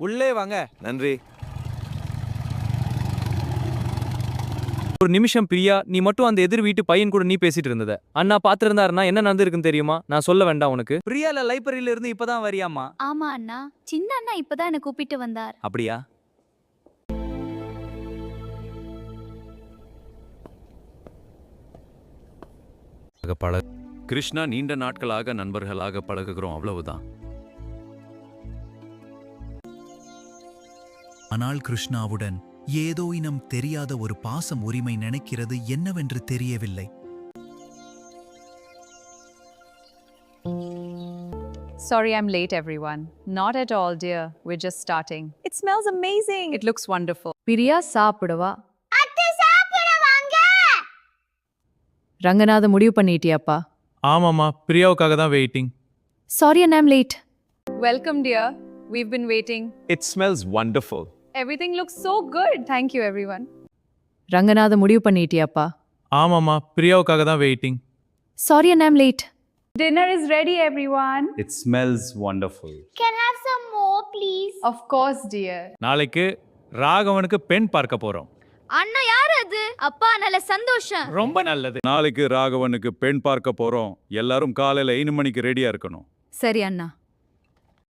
உள்ளே வாங்க. நன்றி. ஒரு நிமிஷம் பிரியா, நீ மட்டும் அந்த எதிர் வீட்டு பையன் கூட நீ பேசிட்டு இருந்தத அண்ணா பாத்திருந்தாருன்னா என்ன நடந்திருக்குன்னு தெரியுமா? நான் சொல்ல வேண்டாம் உனக்கு. பிரியால லைப்ரரியில இருந்து இப்பதான் வரியாமா? ஆமா அண்ணா, சின்ன அண்ணா இப்பதான் என்ன கூப்பிட்டு வந்தார். அப்படியா? கிருஷ்ணா, நீண்ட நாட்களாக நண்பர்களாக பழகுகிறோம், அவ்வளவுதான். ஆனால் கிருஷ்ணாவுடன் ஏதோ இனம் தெரியாத ஒரு பாசம் உரிமை நினைக்கிறது என்னவென்று தெரியவில்லை. Sorry I'm late everyone. Not at all dear. We're just starting. It smells amazing. It looks wonderful. Priya சாப்பிடவா? அத்தை சாப்பிடுவாங்க. ரங்கநாத முடிவு பண்ணிட்டியாப்பா? ஆமாமா, பிரியாவுக்காக தான் waiting. Sorry and I'm late. Welcome dear. We've been waiting. It smells wonderful. Everything looks so good. Thank you everyone. Ranganatha முடிவு பண்ணிட்டியாப்பா? ஆமாமா, பிரியாவுக்காக தான் waiting. Sorry and I'm late. Dinner is ready everyone. It smells wonderful. Can I have some more please? Of course dear. நாளைக்கு ராகவனுக்கு பெண் பார்க்க போறோம். அண்ணா யார் அது? அப்பா நல்ல சந்தோஷம். ரொம்ப நல்லது. நாளைக்கு ராகவனுக்கு பெண் பார்க்க போறோம். எல்லாரும் காலையில 5 மணிக்கு ரெடியா இருக்கணும். சரி அண்ணா.